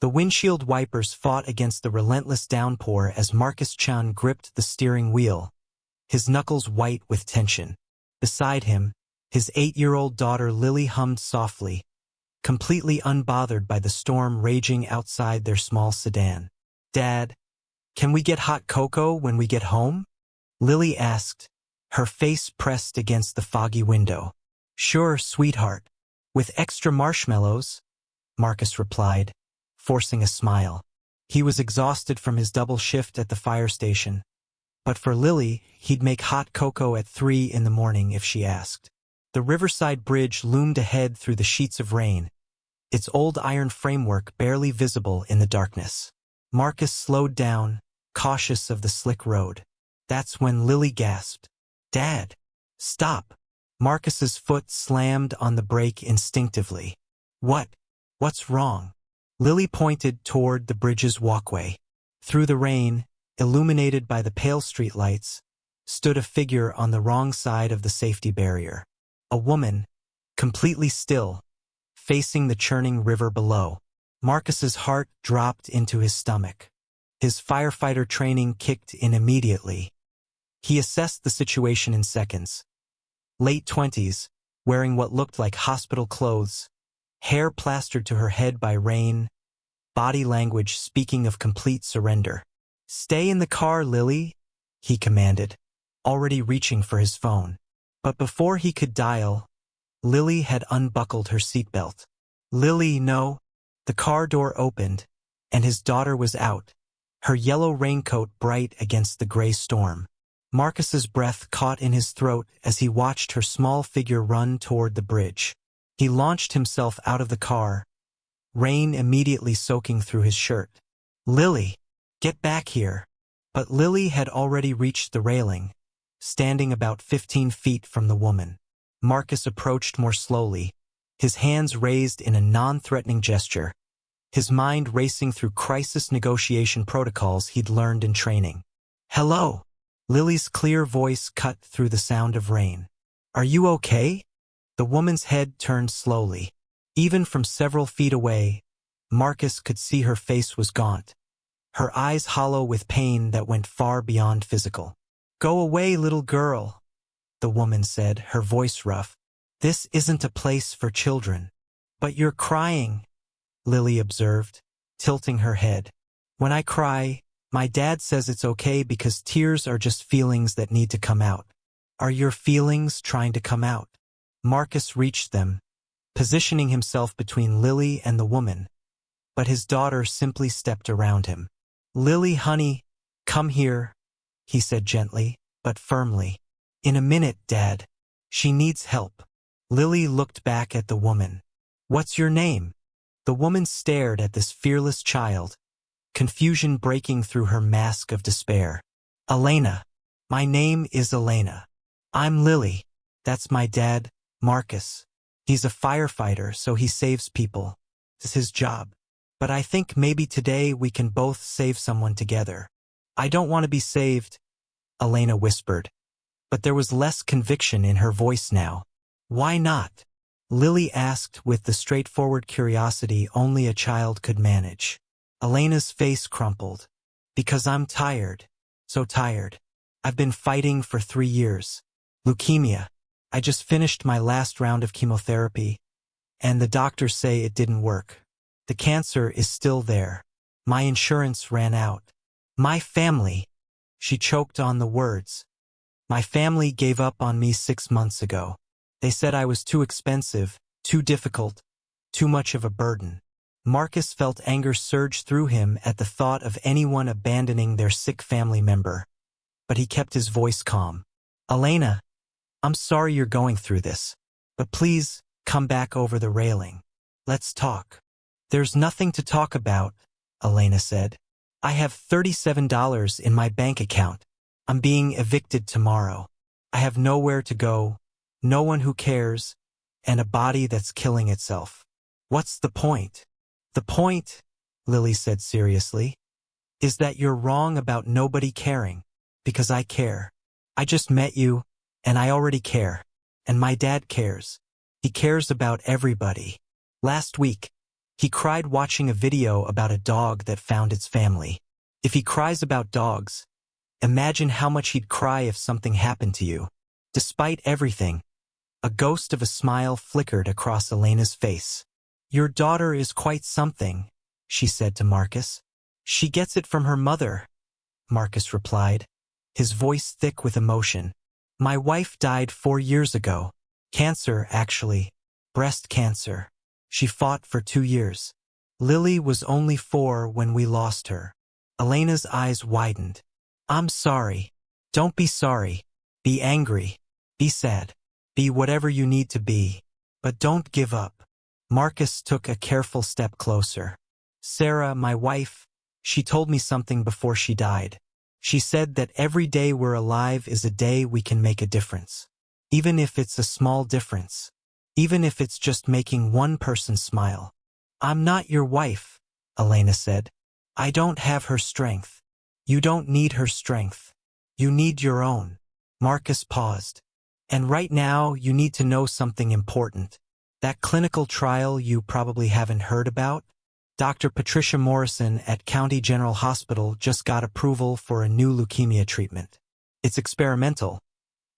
The windshield wipers fought against the relentless downpour as Marcus Chan gripped the steering wheel, his knuckles white with tension. Beside him, his 8-year-old daughter Lily hummed softly, completely unbothered by the storm raging outside their small sedan. "Dad, can we get hot cocoa when we get home?" Lily asked, her face pressed against the foggy window. "Sure, sweetheart. With extra marshmallows," Marcus replied, forcing a smile. He was exhausted from his double shift at the fire station, but for Lily, he'd make hot cocoa at 3 in the morning if she asked. The Riverside Bridge loomed ahead through the sheets of rain, its old iron framework barely visible in the darkness. Marcus slowed down, cautious of the slick road. That's when Lily gasped, "Dad, stop!" Marcus's foot slammed on the brake instinctively. What's wrong?" Lily pointed toward the bridge's walkway. Through the rain, illuminated by the pale streetlights, stood a figure on the wrong side of the safety barrier. A woman, completely still, facing the churning river below. Marcus's heart dropped into his stomach. His firefighter training kicked in immediately. He assessed the situation in seconds. Late 20s, wearing what looked like hospital clothes, hair plastered to her head by rain, body language speaking of complete surrender. "Stay in the car, Lily," he commanded, already reaching for his phone. But before he could dial, Lily had unbuckled her seatbelt. "Lily, no." The car door opened, and his daughter was out, her yellow raincoat bright against the gray storm. Marcus's breath caught in his throat as he watched her small figure run toward the bridge. He launched himself out of the car, rain immediately soaking through his shirt. "Lily, get back here." But Lily had already reached the railing, standing about 15 feet from the woman. Marcus approached more slowly, his hands raised in a non-threatening gesture, his mind racing through crisis negotiation protocols he'd learned in training. "Hello." Lily's clear voice cut through the sound of rain. "Are you okay?" The woman's head turned slowly. Even from several feet away, Marcus could see her face was gaunt, her eyes hollow with pain that went far beyond physical. "Go away, little girl," the woman said, her voice rough. "This isn't a place for children." "But you're crying," Lily observed, tilting her head. "When I cry, my dad says it's okay because tears are just feelings that need to come out." "Are your feelings trying to come out?" Marcus reached them, positioning himself between Lily and the woman, but his daughter simply stepped around him. "Lily, honey, come here," he said gently, but firmly. "In a minute, Dad. She needs help." Lily looked back at the woman. "What's your name?" The woman stared at this fearless child, confusion breaking through her mask of despair. "Elena. My name is Elena." "I'm Lily. That's my dad, Marcus. He's a firefighter, so he saves people. It's his job. But I think maybe today we can both save someone together." "I don't want to be saved," Elena whispered, but there was less conviction in her voice now. "Why not?" Lily asked with the straightforward curiosity only a child could manage. Elena's face crumpled. "Because I'm tired. So tired. I've been fighting for 3 years. Leukemia. I just finished my last round of chemotherapy, and the doctors say it didn't work. The cancer is still there. My insurance ran out. My family," she choked on the words. "My family gave up on me 6 months ago. They said I was too expensive, too difficult, too much of a burden." Marcus felt anger surge through him at the thought of anyone abandoning their sick family member, but he kept his voice calm. "Elena, I'm sorry you're going through this, but please come back over the railing. Let's talk." "There's nothing to talk about," Elena said. "I have $37 in my bank account. I'm being evicted tomorrow. I have nowhere to go, no one who cares, and a body that's killing itself. What's the point?" "The point," Lily said seriously, "is that you're wrong about nobody caring, because I care. I just met you, and I already care. And my dad cares. He cares about everybody. Last week, He cried watching a video about a dog that found its family. If he cries about dogs, imagine how much he'd cry if something happened to you. Despite everything, a ghost of a smile flickered across Elena's face. "Your daughter is quite something," she said to Marcus. "She gets it from her mother," Marcus replied, his voice thick with emotion. "My wife died 4 years ago. Cancer, actually. Breast cancer. She fought for 2 years. Lily was only 4 when we lost her." Elena's eyes widened. "I'm sorry." "Don't be sorry. Be angry. Be sad. Be whatever you need to be. But don't give up." Marcus took a careful step closer. "Sarah, my wife, she told me something before she died. She said that every day we're alive is a day we can make a difference. Even if it's a small difference. Even if it's just making one person smile." "I'm not your wife," Elena said. "I don't have her strength." "You don't need her strength. You need your own." Marcus paused. "And right now you need to know something important. That clinical trial you probably haven't heard about? Dr. Patricia Morrison at County General Hospital just got approval for a new leukemia treatment. It's experimental,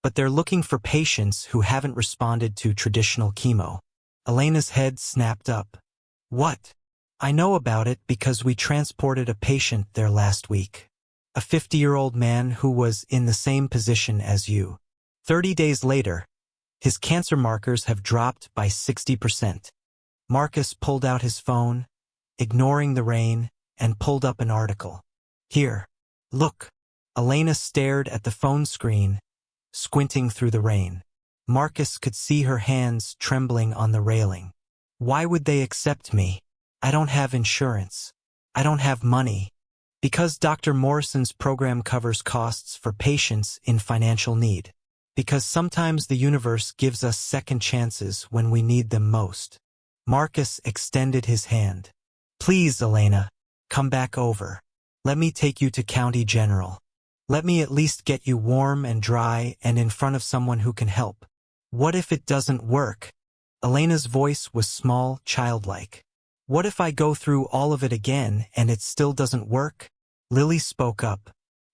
but they're looking for patients who haven't responded to traditional chemo." Elena's head snapped up. "What?" "I know about it because we transported a patient there last week. A 50-year-old man who was in the same position as you. 30 days later, his cancer markers have dropped by 60%. Marcus pulled out his phone, ignoring the rain, and pulled up an article. "Here. Look." Elena stared at the phone screen, squinting through the rain. Marcus could see her hands trembling on the railing. "Why would they accept me? I don't have insurance. I don't have money." "Because Dr. Morrison's program covers costs for patients in financial need. Because sometimes the universe gives us second chances when we need them most." Marcus extended his hand. "Please, Elena, come back over. Let me take you to County General. Let me at least get you warm and dry and in front of someone who can help." "What if it doesn't work?" Elena's voice was small, childlike. "What if I go through all of it again and it still doesn't work?" Lily spoke up.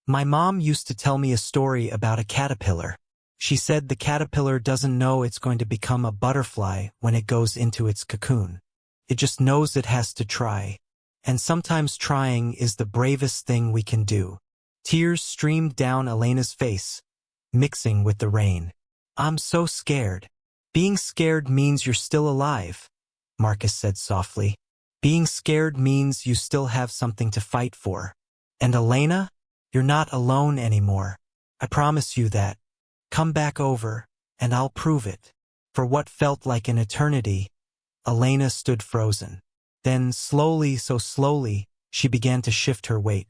"My mom used to tell me a story about a caterpillar. She said the caterpillar doesn't know it's going to become a butterfly when it goes into its cocoon. It just knows it has to try. And sometimes trying is the bravest thing we can do." Tears streamed down Elena's face, mixing with the rain. "I'm so scared." "Being scared means you're still alive," Marcus said softly. "Being scared means you still have something to fight for. And Elena, you're not alone anymore. I promise you that. Come back over, and I'll prove it." For what felt like an eternity, Elena stood frozen. Then, slowly, so slowly, she began to shift her weight.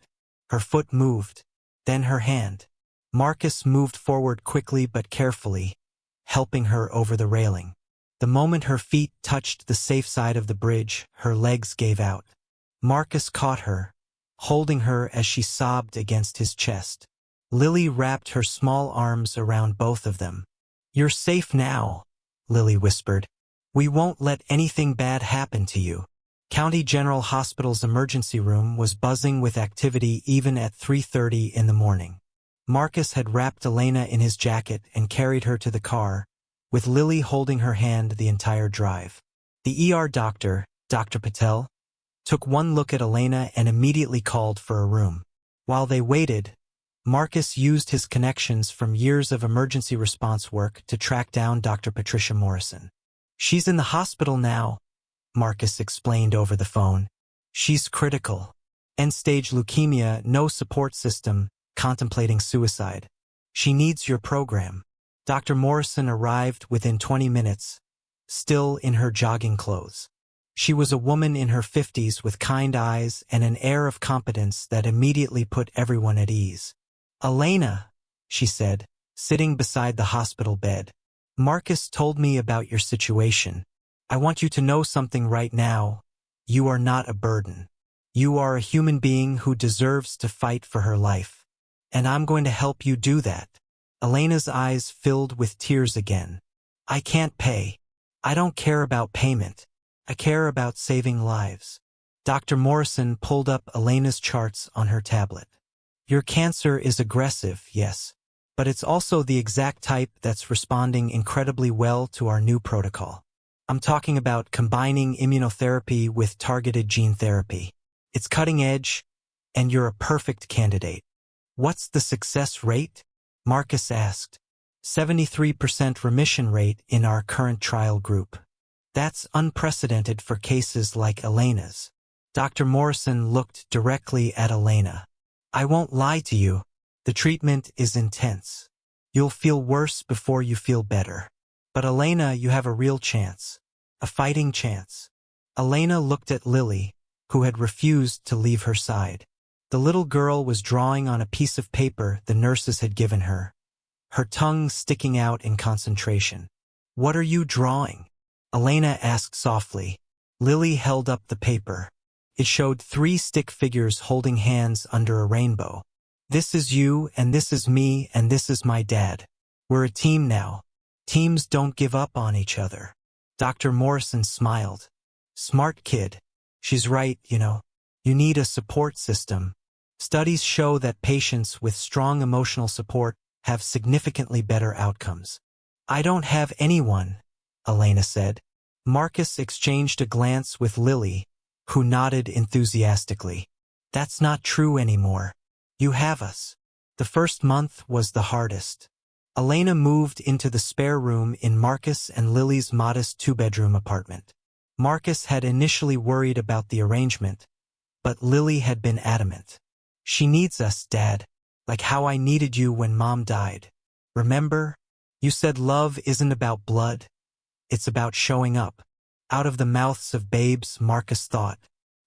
Her foot moved, then her hand. Marcus moved forward quickly but carefully, helping her over the railing. The moment her feet touched the safe side of the bridge, her legs gave out. Marcus caught her, holding her as she sobbed against his chest. Lily wrapped her small arms around both of them. "You're safe now," Lily whispered. "We won't let anything bad happen to you." County General Hospital's emergency room was buzzing with activity even at 3:30 in the morning. Marcus had wrapped Elena in his jacket and carried her to the car, with Lily holding her hand the entire drive. The ER doctor, Dr. Patel, took one look at Elena and immediately called for a room. While they waited, Marcus used his connections from years of emergency response work to track down Dr. Patricia Morrison. "She's in the hospital now," Marcus explained over the phone. "She's critical. End-stage leukemia, no support system, contemplating suicide. She needs your program." Dr. Morrison arrived within 20 minutes, still in her jogging clothes. She was a woman in her 50s with kind eyes and an air of competence that immediately put everyone at ease. "Elena," she said, sitting beside the hospital bed. "Marcus told me about your situation. I want you to know something right now. You are not a burden. You are a human being who deserves to fight for her life. And I'm going to help you do that." Elena's eyes filled with tears again. "I can't pay. I don't care about payment. I care about saving lives. Dr. Morrison pulled up Elena's charts on her tablet. Your cancer is aggressive, yes, but it's also the exact type that's responding incredibly well to our new protocol. I'm talking about combining immunotherapy with targeted gene therapy. It's cutting edge, and you're a perfect candidate. What's the success rate? Marcus asked. 73% remission rate in our current trial group. That's unprecedented for cases like Elena's. Dr. Morrison looked directly at Elena. I won't lie to you. The treatment is intense. You'll feel worse before you feel better. But Elena, you have a real chance. A fighting chance. Elena looked at Lily, who had refused to leave her side. The little girl was drawing on a piece of paper the nurses had given her, her tongue sticking out in concentration. What are you drawing? Elena asked softly. Lily held up the paper. It showed 3 stick figures holding hands under a rainbow. This is you, and this is me, and this is my dad. We're a team now. Teams don't give up on each other. Dr. Morrison smiled. Smart kid. She's right, you know. You need a support system. Studies show that patients with strong emotional support have significantly better outcomes. I don't have anyone, Elena said. Marcus exchanged a glance with Lily, who nodded enthusiastically. That's not true anymore. You have us. The first month was the hardest. Elena moved into the spare room in Marcus and Lily's modest 2-bedroom apartment. Marcus had initially worried about the arrangement, but Lily had been adamant. She needs us, Dad, like how I needed you when Mom died. Remember? You said love isn't about blood. It's about showing up. Out of the mouths of babes, Marcus thought.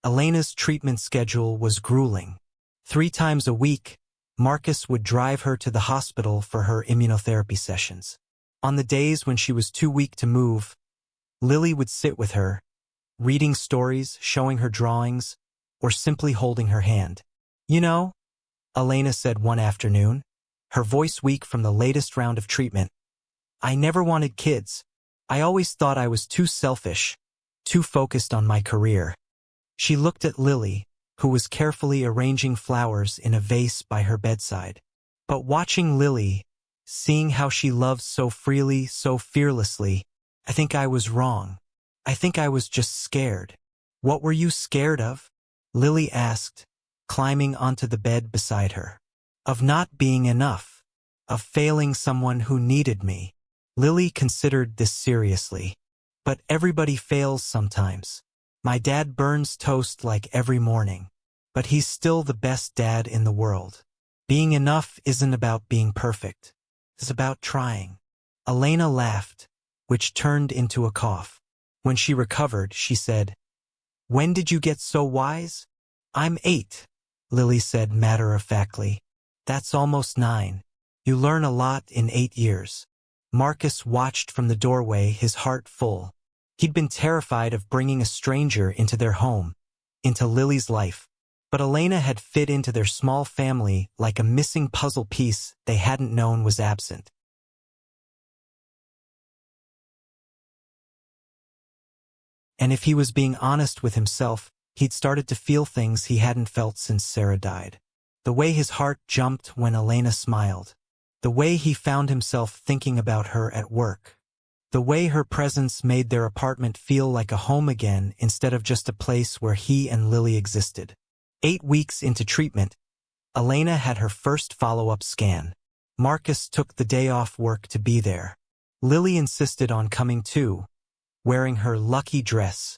Elena's treatment schedule was grueling. 3 times a week, Marcus would drive her to the hospital for her immunotherapy sessions. On the days when she was too weak to move, Lily would sit with her, reading stories, showing her drawings, or simply holding her hand. You know, Elena said one afternoon, her voice weak from the latest round of treatment, I never wanted kids. I always thought I was too selfish, too focused on my career. She looked at Lily, who was carefully arranging flowers in a vase by her bedside. But watching Lily, seeing how she loved so freely, so fearlessly, I think I was wrong. I think I was just scared. What were you scared of? Lily asked, climbing onto the bed beside her. Of not being enough. Of failing someone who needed me. Lily considered this seriously. But everybody fails sometimes. My dad burns toast like every morning. But he's still the best dad in the world. Being enough isn't about being perfect. It's about trying. Elena laughed, which turned into a cough. When she recovered, she said, When did you get so wise? I'm 8, Lily said matter-of-factly. That's almost 9. You learn a lot in 8 years. Marcus watched from the doorway, his heart full. He'd been terrified of bringing a stranger into their home, into Lily's life. But Elena had fit into their small family like a missing puzzle piece they hadn't known was absent. And if he was being honest with himself, he'd started to feel things he hadn't felt since Sarah died. The way his heart jumped when Elena smiled. The way he found himself thinking about her at work. The way her presence made their apartment feel like a home again instead of just a place where he and Lily existed. 8 weeks into treatment, Elena had her first follow-up scan. Marcus took the day off work to be there. Lily insisted on coming too, wearing her lucky dress,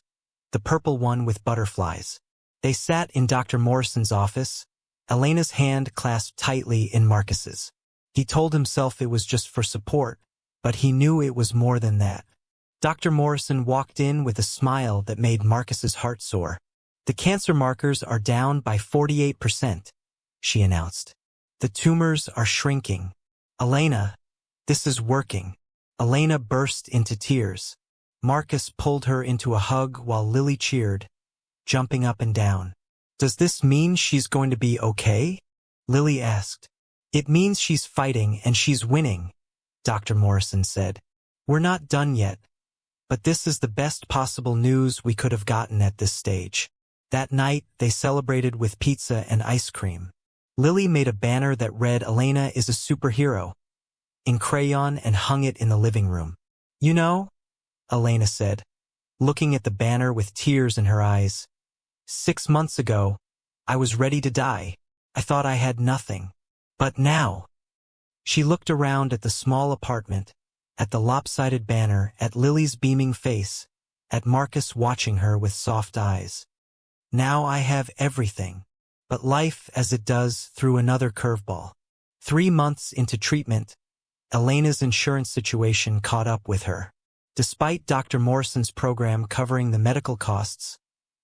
the purple one with butterflies. They sat in Dr. Morrison's office, Elena's hand clasped tightly in Marcus's. He told himself it was just for support, but he knew it was more than that. Dr. Morrison walked in with a smile that made Marcus's heart soar. The cancer markers are down by 48%, she announced. The tumors are shrinking. Elena, this is working. Elena burst into tears. Marcus pulled her into a hug while Lily cheered, jumping up and down. Does this mean she's going to be okay? Lily asked. It means she's fighting and she's winning, Dr. Morrison said. We're not done yet, but this is the best possible news we could have gotten at this stage. That night, they celebrated with pizza and ice cream. Lily made a banner that read "Elena is a superhero" in crayon and hung it in the living room. "You know," Elena said, looking at the banner with tears in her eyes, "6 months ago, I was ready to die. I thought I had nothing. But now—" She looked around at the small apartment, at the lopsided banner, at Lily's beaming face, at Marcus watching her with soft eyes. "Now I have everything." But life, as it does, threw another curveball. 3 months into treatment, Elena's insurance situation caught up with her. Despite Dr. Morrison's program covering the medical costs,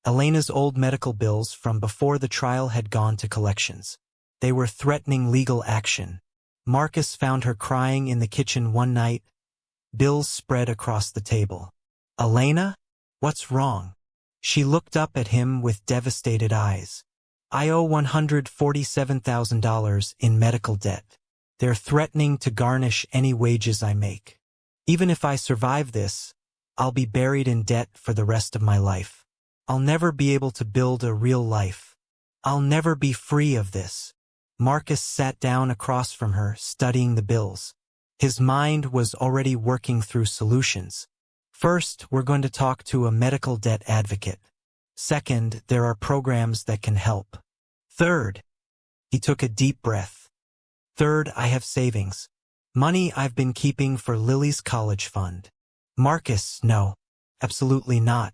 Elena's old medical bills from before the trial had gone to collections. They were threatening legal action. Marcus found her crying in the kitchen one night, bills spread across the table. "Elena? What's wrong?" She looked up at him with devastated eyes. "I owe $147,000 in medical debt. They're threatening to garnish any wages I make. Even if I survive this, I'll be buried in debt for the rest of my life. I'll never be able to build a real life. I'll never be free of this." Marcus sat down across from her, studying the bills. His mind was already working through solutions. "First, we're going to talk to a medical debt advocate. Second, there are programs that can help. Third," he took a deep breath. "Third, I have savings. Money I've been keeping for Lily's college fund." "Marcus, no. Absolutely not.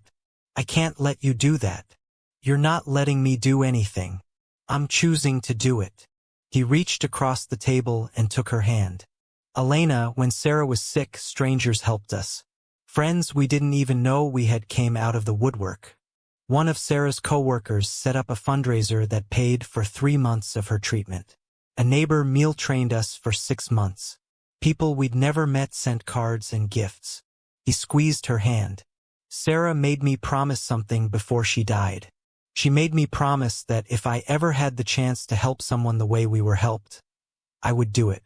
I can't let you do that. You're not letting me do anything. I'm choosing to do it." He reached across the table and took her hand. "Elena, when Sarah was sick, strangers helped us. Friends we didn't even know we had came out of the woodwork. One of Sarah's co-workers set up a fundraiser that paid for 3 months of her treatment. A neighbor meal-trained us for 6 months. People we'd never met sent cards and gifts." He squeezed her hand. "Sarah made me promise something before she died. She made me promise that if I ever had the chance to help someone the way we were helped, I would do it.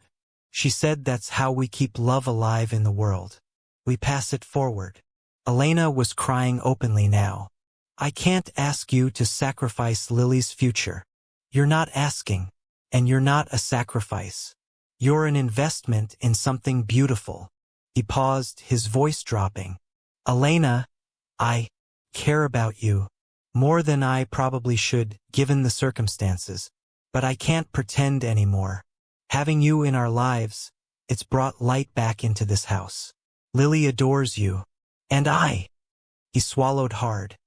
She said that's how we keep love alive in the world. We pass it forward." Elena was crying openly now. "I can't ask you to sacrifice Lily's future. You're not asking, and you're not a sacrifice. You're an investment in something beautiful." He paused, his voice dropping. "Elena, I care about you. More than I probably should, given the circumstances. But I can't pretend anymore. Having you in our lives, it's brought light back into this house. Lily adores you. And I—" He swallowed hard.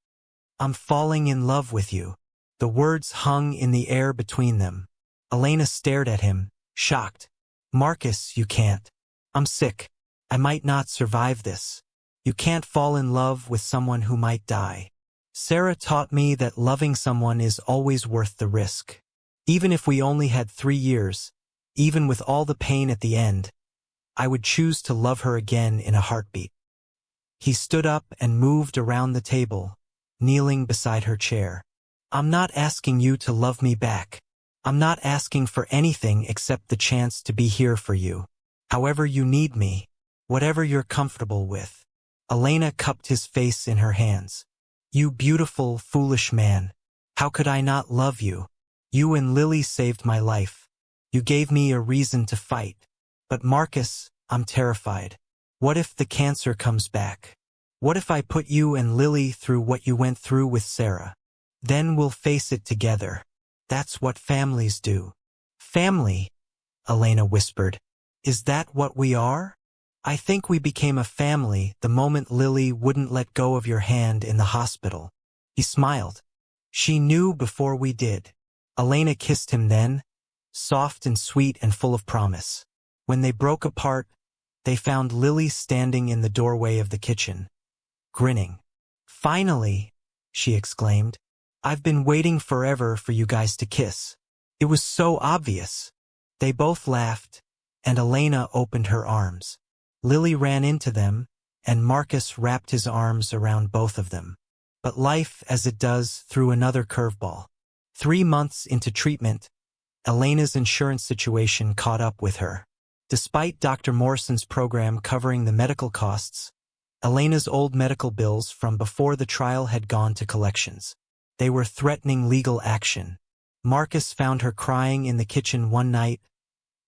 "I'm falling in love with you." The words hung in the air between them. Elena stared at him, shocked. "Marcus, you can't. I'm sick. I might not survive this. You can't fall in love with someone who might die. Sarah taught me that loving someone is always worth the risk. Even if we only had 3 years, even with all the pain at the end, I would choose to love her again in a heartbeat." He stood up and moved around the table, kneeling beside her chair. "I'm not asking you to love me back. I'm not asking for anything except the chance to be here for you. However you need me, whatever you're comfortable with." Elena cupped his face in her hands. "You beautiful, foolish man. How could I not love you? You and Lily saved my life. You gave me a reason to fight. But Marcus, I'm terrified. What if the cancer comes back? What if I put you and Lily through what you went through with Sarah? Then we'll face it together. That's what families do." "Family?" Elena whispered. "Is that what we are? I think we became a family the moment Lily wouldn't let go of your hand in the hospital." He smiled. "She knew before we did." Elena kissed him then, soft and sweet and full of promise. When they broke apart, they found Lily standing in the doorway of the kitchen, grinning. "Finally," she exclaimed. "I've been waiting forever for you guys to kiss. It was so obvious." They both laughed, and Elena opened her arms. Lily ran into them, and Marcus wrapped his arms around both of them. But life, as it does, threw another curveball. 3 months into treatment, Elena's insurance situation caught up with her. Despite Dr. Morrison's program covering the medical costs, Elena's old medical bills from before the trial had gone to collections. They were threatening legal action. Marcus found her crying in the kitchen one night,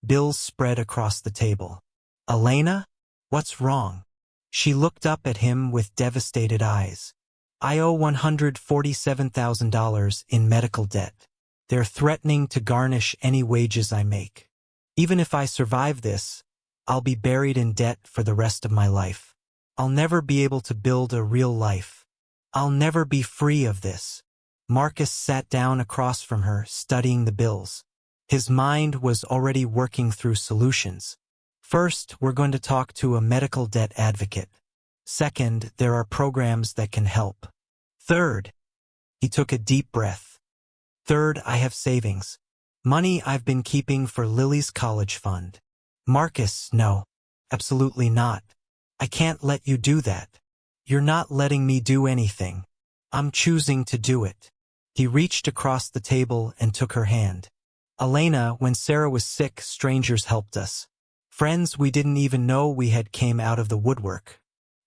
bills spread across the table. "Elena? What's wrong?" She looked up at him with devastated eyes. "I owe $147,000 in medical debt. They're threatening to garnish any wages I make. Even if I survive this, I'll be buried in debt for the rest of my life. I'll never be able to build a real life. I'll never be free of this." Marcus sat down across from her, studying the bills. His mind was already working through solutions. First, we're going to talk to a medical debt advocate. Second, there are programs that can help. Third, he took a deep breath. Third, I have savings. Money I've been keeping for Lily's college fund. Marcus, no. Absolutely not. I can't let you do that. You're not letting me do anything. I'm choosing to do it. He reached across the table and took her hand. "Elena, when Sarah was sick, strangers helped us. Friends we didn't even know we had came out of the woodwork.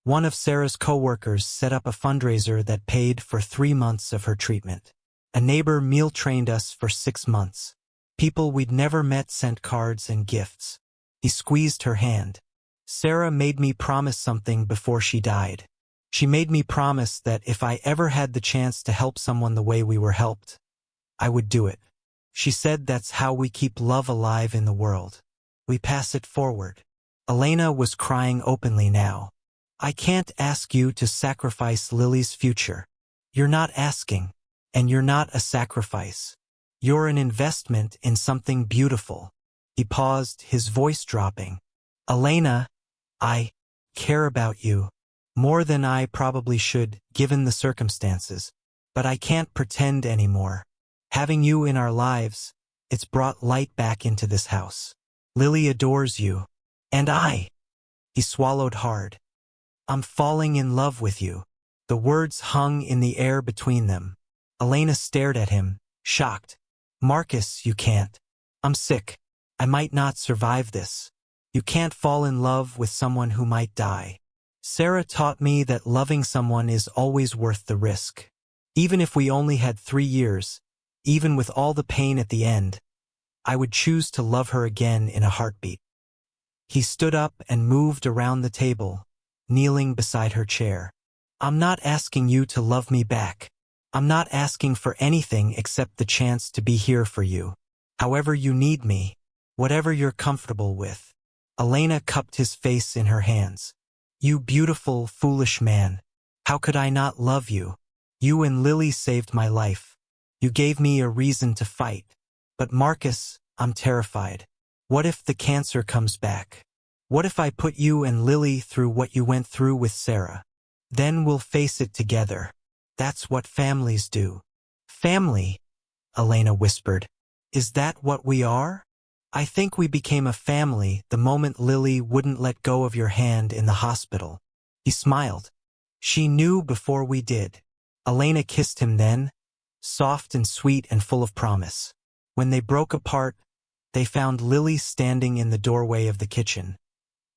One of Sarah's co-workers set up a fundraiser that paid for 3 months of her treatment. A neighbor meal-trained us for 6 months. People we'd never met sent cards and gifts." He squeezed her hand. "Sarah made me promise something before she died. She made me promise that if I ever had the chance to help someone the way we were helped, I would do it. She said that's how we keep love alive in the world. We pass it forward." Elena was crying openly now. "I can't ask you to sacrifice Lily's future. You're not asking, and you're not a sacrifice. You're an investment in something beautiful." He paused, his voice dropping. "Elena, I care about you. More than I probably should, given the circumstances. But I can't pretend anymore. Having you in our lives, it's brought light back into this house. Lily adores you. And I." He swallowed hard. "I'm falling in love with you." The words hung in the air between them. Elena stared at him, shocked. "Marcus, you can't. I'm sick. I might not survive this. You can't fall in love with someone who might die. Sarah taught me that loving someone is always worth the risk. Even if we only had 3 years, even with all the pain at the end, I would choose to love her again in a heartbeat." He stood up and moved around the table, kneeling beside her chair. "I'm not asking you to love me back. I'm not asking for anything except the chance to be here for you. However you need me, whatever you're comfortable with." Elena cupped his face in her hands. "You beautiful, foolish man. How could I not love you? You and Lily saved my life. You gave me a reason to fight. But Marcus, I'm terrified. What if the cancer comes back? What if I put you and Lily through what you went through with Sarah? Then we'll face it together. That's what families do." "Family?" Elena whispered. "Is that what we are? I think we became a family the moment Lily wouldn't let go of your hand in the hospital." He smiled. "She knew before we did." Elena kissed him then, soft and sweet and full of promise. When they broke apart, they found Lily standing in the doorway of the kitchen,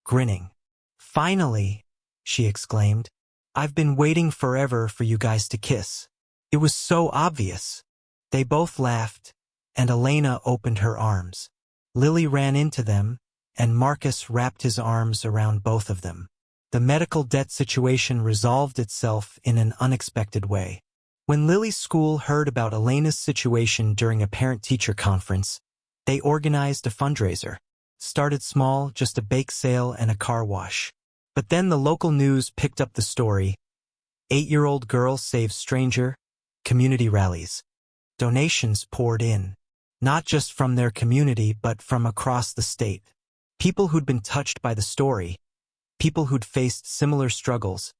grinning. "Finally," she exclaimed. "I've been waiting forever for you guys to kiss. It was so obvious." They both laughed, and Elena opened her arms. Lily ran into them, and Marcus wrapped his arms around both of them. The medical debt situation resolved itself in an unexpected way. When Lily's school heard about Elena's situation during a parent-teacher conference, they organized a fundraiser. Started small, just a bake sale and a car wash. But then the local news picked up the story. 8-year-old girl saves stranger, community rallies. Donations poured in. Not just from their community but from across the state. People who'd been touched by the story. People who'd faced similar struggles.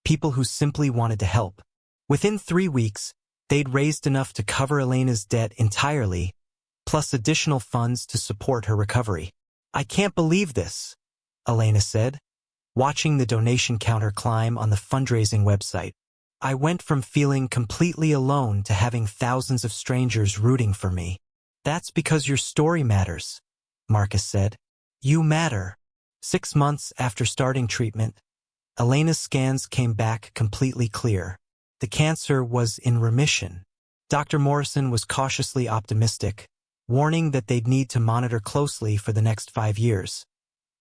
People who simply wanted to help. Within 3 weeks, they'd raised enough to cover Elena's debt entirely, plus additional funds to support her recovery. "I can't believe this," Elena said, watching the donation counter climb on the fundraising website. "I went from feeling completely alone to having thousands of strangers rooting for me." "That's because your story matters," Marcus said. "You matter." 6 months after starting treatment, Elena's scans came back completely clear. The cancer was in remission. Dr. Morrison was cautiously optimistic, warning that they'd need to monitor closely for the next 5 years.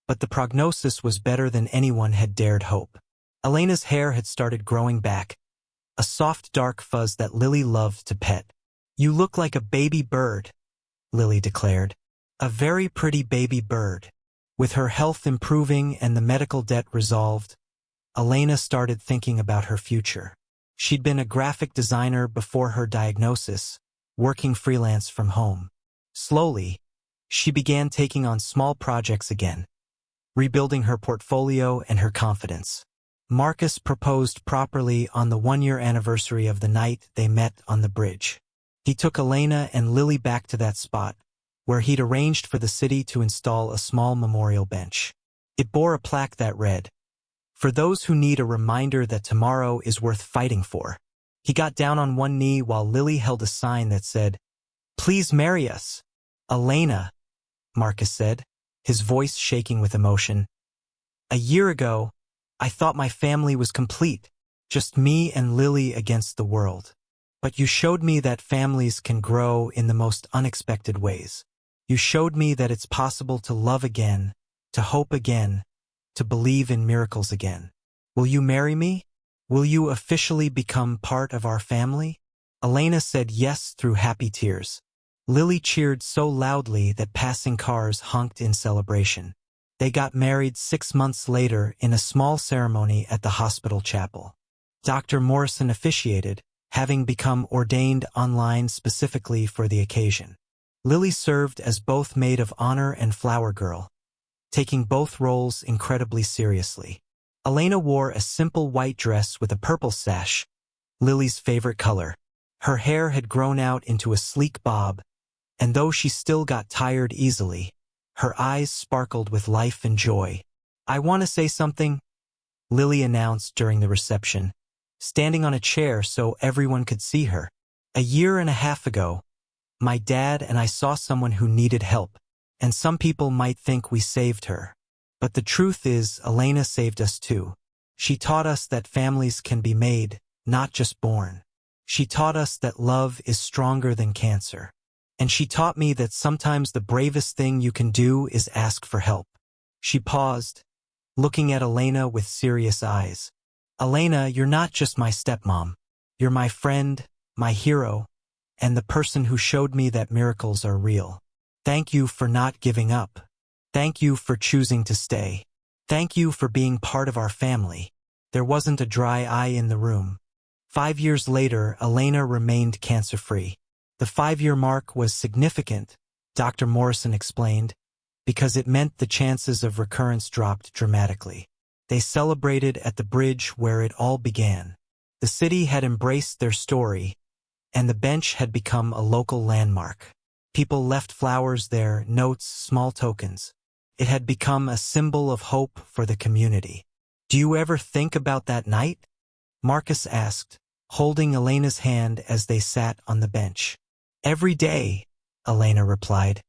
But the prognosis was better than anyone had dared hope. Elena's hair had started growing back, a soft dark fuzz that Lily loved to pet. "You look like a baby bird," Lily declared. "A very pretty baby bird." With her health improving and the medical debt resolved, Elena started thinking about her future. She'd been a graphic designer before her diagnosis, working freelance from home. Slowly, she began taking on small projects again, rebuilding her portfolio and her confidence. Marcus proposed properly on the 1-year anniversary of the night they met on the bridge. He took Elena and Lily back to that spot, where he'd arranged for the city to install a small memorial bench. It bore a plaque that read, "For those who need a reminder that tomorrow is worth fighting for." He got down on one knee while Lily held a sign that said, "Please marry us." "Elena," Marcus said, his voice shaking with emotion. "A year ago, I thought my family was complete, just me and Lily against the world. But you showed me that families can grow in the most unexpected ways. You showed me that it's possible to love again, to hope again, to believe in miracles again. Will you marry me? Will you officially become part of our family?" Elena said yes through happy tears. Lily cheered so loudly that passing cars honked in celebration. They got married 6 months later in a small ceremony at the hospital chapel. Dr. Morrison officiated, having become ordained online specifically for the occasion. Lily served as both maid of honor and flower girl, taking both roles incredibly seriously. Elena wore a simple white dress with a purple sash, Lily's favorite color. Her hair had grown out into a sleek bob, and though she still got tired easily, her eyes sparkled with life and joy. "I want to say something," Lily announced during the reception, standing on a chair so everyone could see her. "A year and a half ago, my dad and I saw someone who needed help, and some people might think we saved her. But the truth is, Elena saved us too. She taught us that families can be made, not just born. She taught us that love is stronger than cancer. And she taught me that sometimes the bravest thing you can do is ask for help." She paused, looking at Elena with serious eyes. "Elena, you're not just my stepmom. You're my friend, my hero, and the person who showed me that miracles are real. Thank you for not giving up. Thank you for choosing to stay. Thank you for being part of our family." There wasn't a dry eye in the room. 5 years later, Elena remained cancer-free. The 5-year mark was significant, Dr. Morrison explained, because it meant the chances of recurrence dropped dramatically. They celebrated at the bridge where it all began. The city had embraced their story, and the bench had become a local landmark. People left flowers there, notes, small tokens. It had become a symbol of hope for the community. "Do you ever think about that night?" Marcus asked, holding Elena's hand as they sat on the bench. "Every day," Elena replied,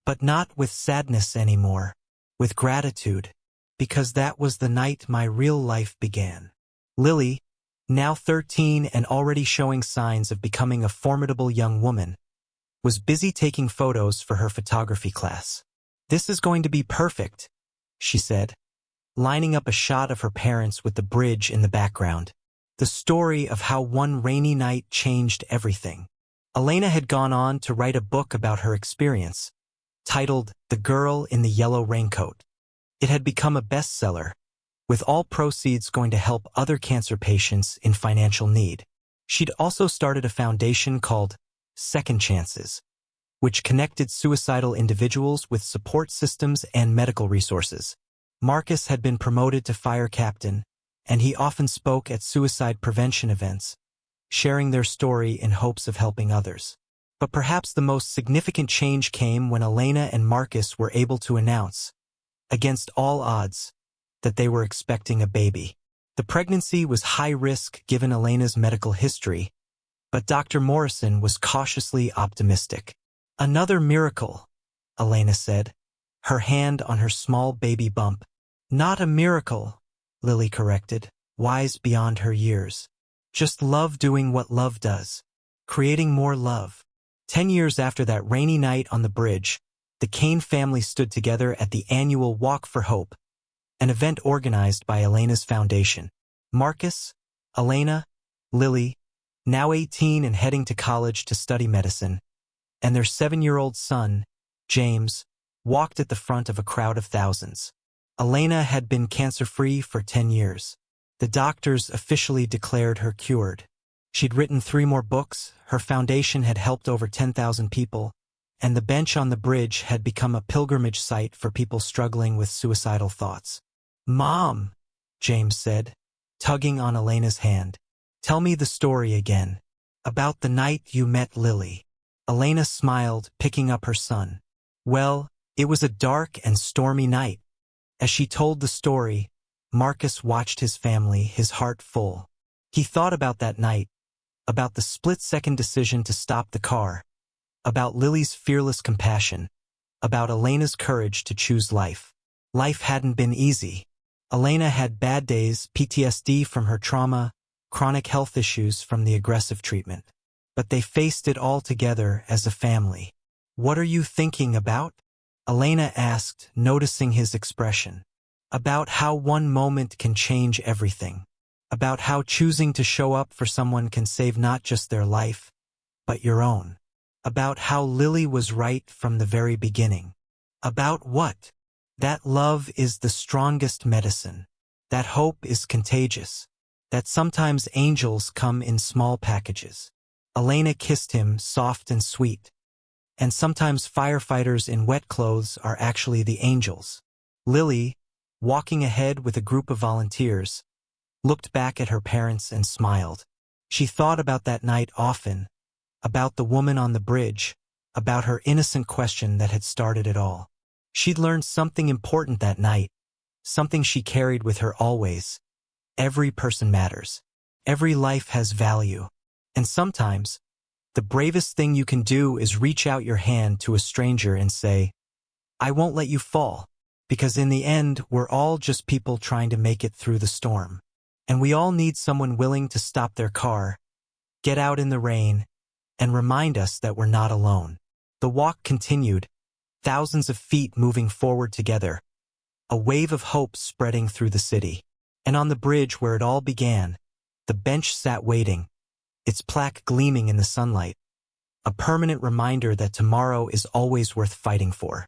"but not with sadness anymore, with gratitude, because that was the night my real life began." Lily, now 13 and already showing signs of becoming a formidable young woman, was busy taking photos for her photography class. "This is going to be perfect," she said, lining up a shot of her parents with the bridge in the background. The story of how one rainy night changed everything. Elena had gone on to write a book about her experience, titled The Girl in the Yellow Raincoat. It had become a bestseller, with all proceeds going to help other cancer patients in financial need. She'd also started a foundation called Second Chances, which connected suicidal individuals with support systems and medical resources. Marcus had been promoted to fire captain, and he often spoke at suicide prevention events, sharing their story in hopes of helping others. But perhaps the most significant change came when Elena and Marcus were able to announce, against all odds, that they were expecting a baby. The pregnancy was high risk given Elena's medical history, but Dr. Morrison was cautiously optimistic. "Another miracle," Elena said, her hand on her small baby bump. "Not a miracle," Lily corrected, wise beyond her years. Just love doing what love does. Creating more love. 10 years after that rainy night on the bridge, the Kane family stood together at the annual Walk for Hope, an event organized by Elena's foundation. Marcus, Elena, Lily, now 18 and heading to college to study medicine, and their 7-year-old son, James, walked at the front of a crowd of thousands. Elena had been cancer-free for 10 years. The doctors officially declared her cured. She'd written 3 more books, her foundation had helped over 10,000 people, and the bench on the bridge had become a pilgrimage site for people struggling with suicidal thoughts. "Mom," James said, tugging on Elena's hand. "Tell me the story again. About the night you met Lily." Elena smiled, picking up her son. "Well, it was a dark and stormy night." As she told the story, Marcus watched his family, his heart full. He thought about that night, about the split-second decision to stop the car, about Lily's fearless compassion, about Elena's courage to choose life. Life hadn't been easy. Elena had bad days, PTSD from her trauma, chronic health issues from the aggressive treatment. But they faced it all together as a family. "What are you thinking about?" Elena asked, noticing his expression. "About how one moment can change everything. About how choosing to show up for someone can save not just their life, but your own. About how Lily was right from the very beginning." "About what?" "That love is the strongest medicine. That hope is contagious. That sometimes angels come in small packages." Elena kissed him, soft and sweet. "And sometimes firefighters in wet clothes are actually the angels." Lily, walking ahead with a group of volunteers, looked back at her parents and smiled. She thought about that night often, about the woman on the bridge, about her innocent question that had started it all. She'd learned something important that night, something she carried with her always. Every person matters. Every life has value. And sometimes, the bravest thing you can do is reach out your hand to a stranger and say, "I won't let you fall," because in the end, we're all just people trying to make it through the storm. And we all need someone willing to stop their car, get out in the rain, and remind us that we're not alone. The walk continued, thousands of feet moving forward together, a wave of hope spreading through the city. And on the bridge where it all began, the bench sat waiting, its plaque gleaming in the sunlight, a permanent reminder that tomorrow is always worth fighting for.